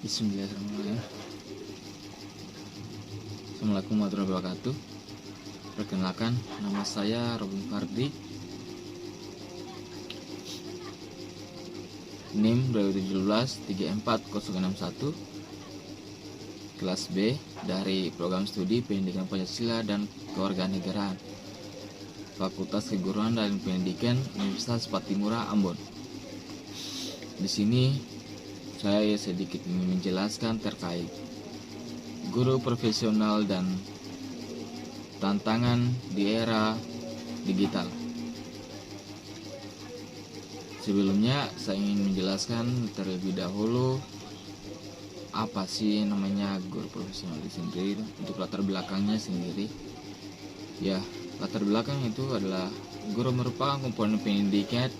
Bismillahirrahmanirrahim. Assalamualaikum warahmatullahi wabarakatuh. Perkenalkan, nama saya Robin Fardi. NIM 2017 34061. Kelas B dari program studi Pendidikan Pancasila dan Kewarganegaraan. Fakultas Keguruan dan Pendidikan Universitas Patimura, Ambon. Di sini saya sedikit ingin menjelaskan terkait guru profesional dan tantangan di era digital. Sebelumnya saya ingin menjelaskan terlebih dahulu apa sih namanya guru profesional itu sendiri, untuk latar belakangnya sendiri. Ya, latar belakang itu adalah guru merupakan komponen pendidikan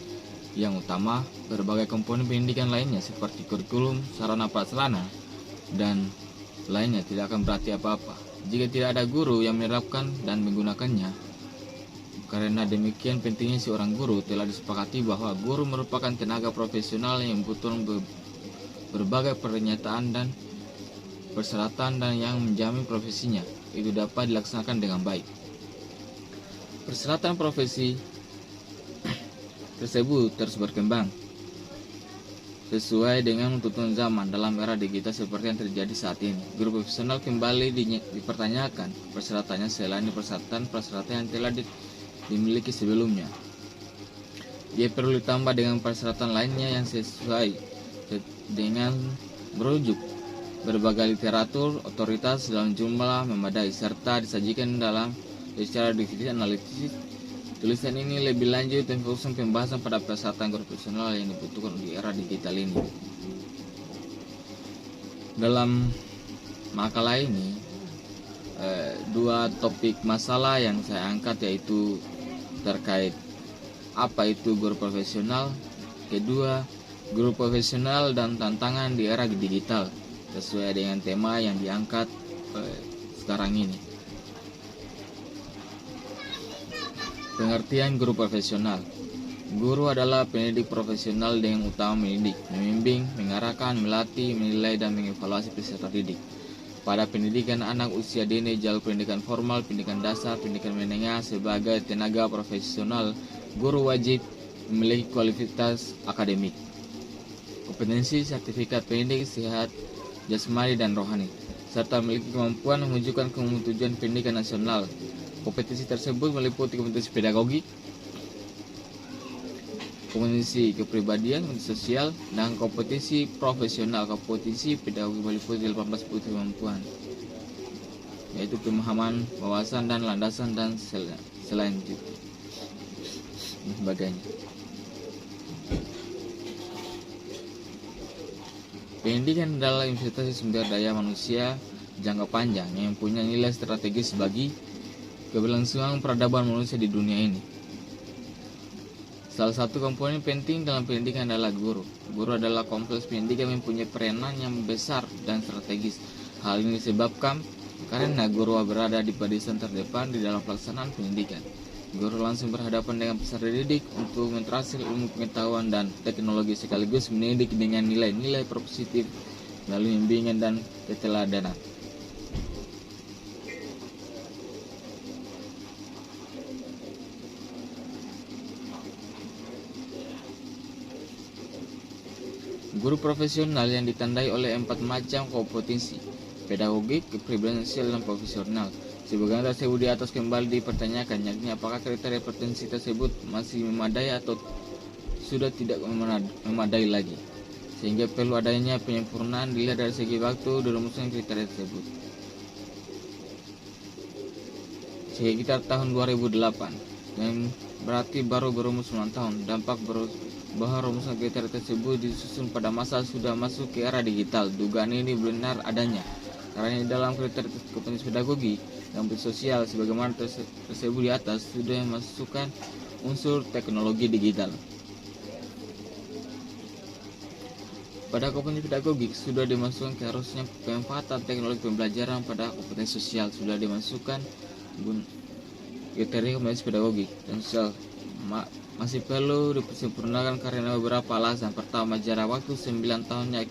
yang utama. Berbagai komponen pendidikan lainnya seperti kurikulum, sarana prasarana, dan lainnya tidak akan berarti apa-apa jika tidak ada guru yang menerapkan dan menggunakannya. Karena demikian pentingnya seorang guru, telah disepakati bahwa guru merupakan tenaga profesional yang membutuhkan berbagai pernyataan dan persyaratan dan yang menjamin profesinya itu dapat dilaksanakan dengan baik. Persyaratan profesi tersebut terus berkembang sesuai dengan tuntutan zaman. Dalam era digital seperti yang terjadi saat ini, guru profesional kembali dipertanyakan persyaratannya selain persyaratan yang telah dimiliki sebelumnya. Dia perlu ditambah dengan persyaratan lainnya yang sesuai dengan merujuk berbagai literatur otoritas dalam jumlah memadai serta disajikan dalam secara detail analitis. Tulisan ini lebih lanjut dan fokus pembahasan pada persyaratan guru profesional yang dibutuhkan di era digital ini. Dalam makalah ini, dua topik masalah yang saya angkat, yaitu terkait apa itu guru profesional, kedua guru profesional dan tantangan di era digital, sesuai dengan tema yang diangkat sekarang ini. Pengertian guru profesional. Guru adalah pendidik profesional dengan utama mendidik, membimbing, mengarahkan, melatih, menilai, dan mengevaluasi peserta didik. Pada pendidikan anak usia dini, jalur pendidikan formal, pendidikan dasar, pendidikan menengah, sebagai tenaga profesional, guru wajib memiliki kualitas akademik, kompetensi, sertifikat pendidik, sehat, jasmani, dan rohani, serta memiliki kemampuan mewujudkan tujuan pendidikan nasional. Kompetensi tersebut meliputi kompetensi pedagogik, kompetensi kepribadian, kompetensi sosial, dan kompetensi profesional. Kompetensi pedagogik meliputi 18 butir kemampuan, yaitu pemahaman, wawasan, dan landasan, dan selanjutnya sebagainya. Pendidikan adalah investasi sumber daya manusia jangka panjang yang punya nilai strategis bagi keberlangsungan peradaban manusia di dunia ini. Salah satu komponen penting dalam pendidikan adalah guru. Guru adalah kompleks pendidikan yang mempunyai peranan yang besar dan strategis. Hal ini disebabkan karena guru berada di barisan terdepan di dalam pelaksanaan pendidikan. Guru langsung berhadapan dengan peserta didik untuk mentransfer ilmu pengetahuan dan teknologi, sekaligus mendidik dengan nilai-nilai positif melalui bimbingan dan keteladanan. Guru profesional yang ditandai oleh 4 macam kompetensi: pedagogik, kepribadian, sosial, dan profesional. Sebagaimana tersebut di atas kembali dipertanyakan, yakni apakah kriteria kompetensi tersebut masih memadai atau sudah tidak memadai lagi, sehingga perlu adanya penyempurnaan dilihat dari segi waktu dirumuskan kriteria tersebut. Sekitar tahun 2008, yang berarti baru berumus 9 tahun, dampak bahwa rumusan kriteria tersebut disusun pada masa sudah masuk ke era digital. Dugaan ini benar adanya karena dalam kriteria kompetensi pedagogi dan sosial sebagaimana tersebut di atas sudah memasukkan unsur teknologi digital. Pada kompetensi pedagogik sudah dimasukkan keharusnya pemanfaatan teknologi pembelajaran. Pada kompetensi sosial sudah dimasukkan kriteria kompetensi pedagogik dan sosial masih perlu disempurnakan karena beberapa alasan. Pertama, jarak waktu 9 tahunnya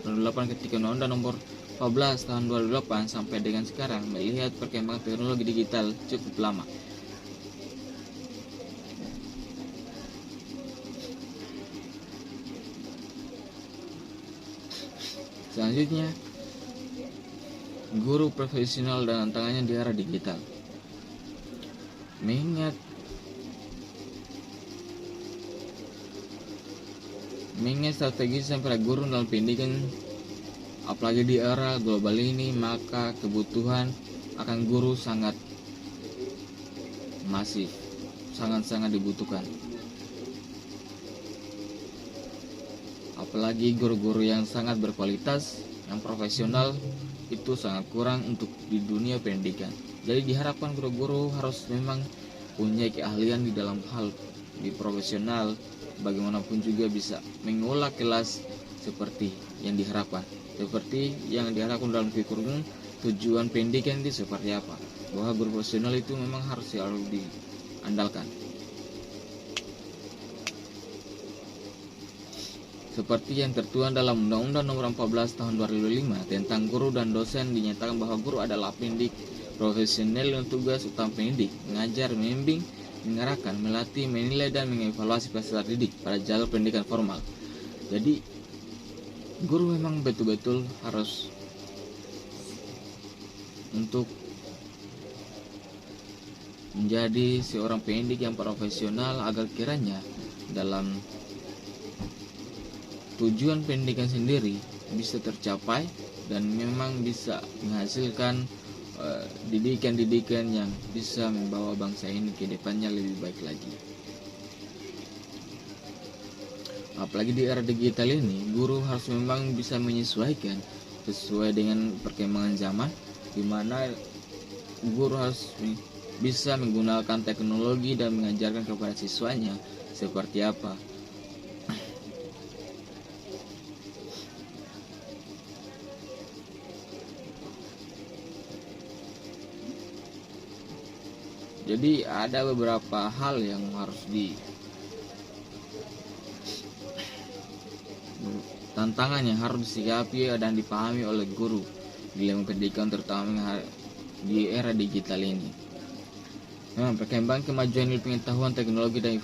2008 ketika Undang-Undang Nomor 14 tahun 2008 sampai dengan sekarang melihat perkembangan teknologi digital cukup lama. Selanjutnya, guru profesional dan tantangannya di era digital. Mengingat strategi para guru dalam pendidikan, apalagi di era global ini, maka kebutuhan akan guru sangat masif, sangat-sangat dibutuhkan. Apalagi guru-guru yang sangat berkualitas, yang profesional itu sangat kurang untuk di dunia pendidikan. Jadi diharapkan guru-guru harus memang punya keahlian di dalam hal di profesional, bagaimanapun juga bisa mengolah kelas seperti yang diharapkan. Seperti yang diharapkan dalam kurikulum, tujuan pendidikan itu seperti apa, bahwa guru profesional itu memang harus selalu diandalkan. Seperti yang tertuang dalam Undang-Undang Nomor 14 Tahun 2005 tentang guru dan dosen, dinyatakan bahwa guru adalah pendidik profesional yang tugas utama pendidik, mengajar, membimbing, mengarahkan, melatih, menilai, dan mengevaluasi peserta didik pada jalur pendidikan formal. Jadi guru memang betul-betul harus untuk menjadi seorang pendidik yang profesional agar kiranya dalam tujuan pendidikan sendiri bisa tercapai dan memang bisa menghasilkan didikan-didikan yang bisa membawa bangsa ini ke depannya lebih baik lagi. Apalagi di era digital ini, guru harus memang bisa menyesuaikan sesuai dengan perkembangan zaman, di mana guru harus bisa menggunakan teknologi dan mengajarkan kepada siswanya seperti apa. Jadi ada beberapa hal yang harus tantangan yang harus disikapi dan dipahami oleh guru di dalam pendidikan, terutama di era digital ini. Memang perkembangan kemajuan ilmu pengetahuan, teknologi, dan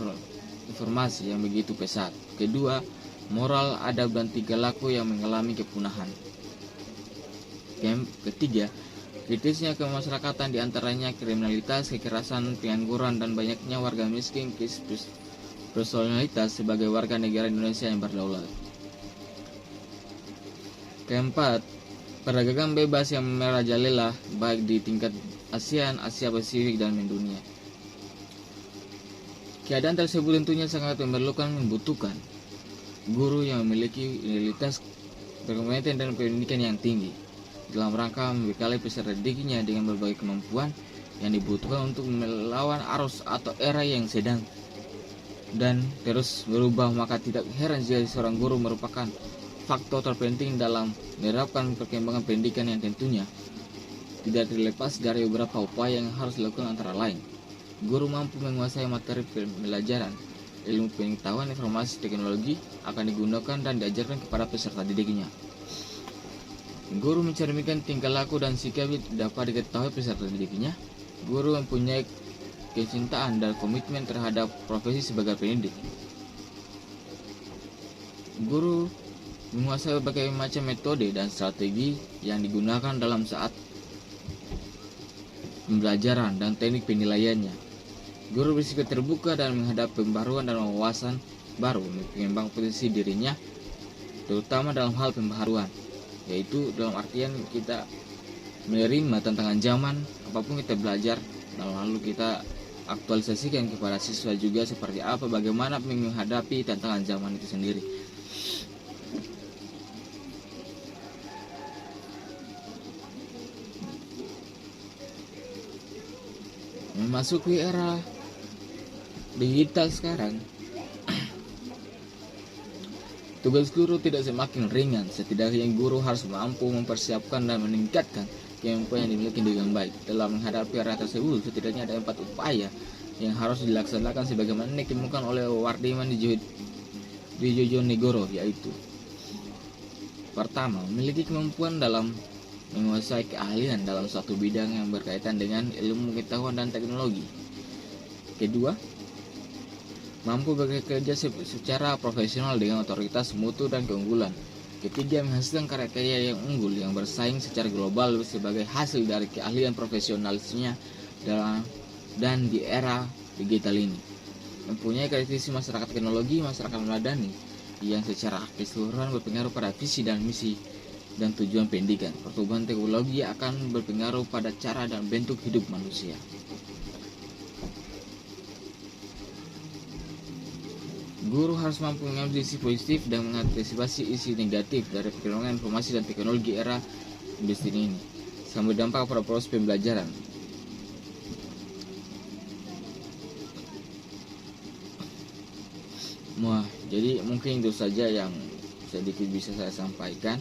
informasi yang begitu pesat. Kedua, moral, adab, dan tingkah laku yang mengalami kepunahan. Ketiga, kritisnya kemasyarakatan, diantaranya kriminalitas, kekerasan, pengangguran, dan banyaknya warga miskin, personalitas sebagai warga negara Indonesia yang berdaulat. Keempat, perdagangan bebas yang merajalela baik di tingkat ASEAN, Asia Pasifik, dan mendunia. Keadaan tersebut tentunya sangat membutuhkan guru yang memiliki integritas, berkompeten, dan pendidikan yang tinggi dalam rangka membekali peserta didiknya dengan berbagai kemampuan yang dibutuhkan untuk melawan arus atau era yang sedang dan terus berubah. Maka tidak heran jika seorang guru merupakan faktor terpenting dalam menerapkan perkembangan pendidikan yang tentunya tidak terlepas dari beberapa upaya yang harus dilakukan, antara lain guru mampu menguasai materi pembelajaran, ilmu pengetahuan, informasi, teknologi akan digunakan dan diajarkan kepada peserta didiknya. Guru mencerminkan tingkah laku dan sikap dapat diketahui peserta didiknya. Guru mempunyai kecintaan dan komitmen terhadap profesi sebagai pendidik. Guru menguasai berbagai macam metode dan strategi yang digunakan dalam saat pembelajaran dan teknik penilaiannya. Guru bersikap terbuka dan menghadapi pembaruan dan wawasan baru, mengembangkan posisi dirinya, terutama dalam hal pembaharuan, yaitu dalam artian kita menerima tantangan zaman, apapun kita belajar, dan lalu kita aktualisasikan kepada siswa juga seperti apa, bagaimana menghadapi tantangan zaman itu sendiri. Memasuki era digital sekarang, tugas guru tidak semakin ringan. Setidaknya guru harus mampu mempersiapkan dan meningkatkan kemampuan yang dimiliki dengan baik. Dalam menghadapi era tersebut, setidaknya ada 4 upaya yang harus dilaksanakan sebagaimana dikemukakan oleh Wardiman di Jojonegoro, yaitu Pertama, memiliki kemampuan dalam menguasai keahlian dalam suatu bidang yang berkaitan dengan ilmu pengetahuan dan teknologi. Kedua, mampu bekerja secara profesional dengan otoritas, mutu, dan keunggulan. Ketiga, menghasilkan karya-karya yang unggul yang bersaing secara global sebagai hasil dari keahlian profesionalisnya dan di era digital ini. Mempunyai karakteristik masyarakat teknologi, masyarakat meladani yang secara keseluruhan berpengaruh pada visi dan misi dan tujuan pendidikan. Pertumbuhan teknologi akan berpengaruh pada cara dan bentuk hidup manusia. Guru harus mampu mengambil sisi positif dan mengantisipasi isi negatif dari perkembangan informasi dan teknologi era industri ini, sambil dampak pada proses pembelajaran. Wah, jadi mungkin itu saja yang sedikit bisa saya sampaikan.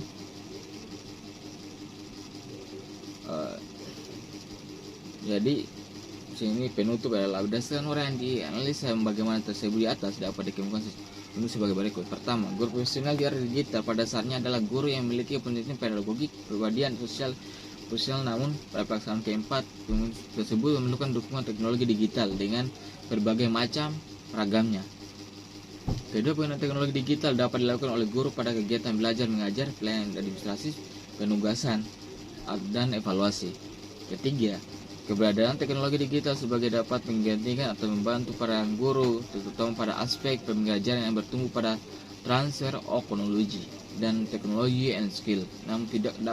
Jadi sini penutup adalah berdasarkan orang yang dianalisa bagaimana tersebut di atas dapat dikemukakan ini sebagai berikut. Pertama, guru profesional di era digital pada dasarnya adalah guru yang memiliki pendidikan pedagogik, kepribadian, sosial, namun pada pelaksanaan keempat tersebut memerlukan dukungan teknologi digital dengan berbagai macam ragamnya. Kedua, penggunaan teknologi digital dapat dilakukan oleh guru pada kegiatan belajar mengajar, pelayanan administrasi, penugasan, dan evaluasi. Ketiga, keberadaan teknologi digital sebagai dapat menggantikan atau membantu para guru, terutama pada aspek pembelajaran yang bertumbuh pada transfer of knowledge dan teknologi and skill, namun tidak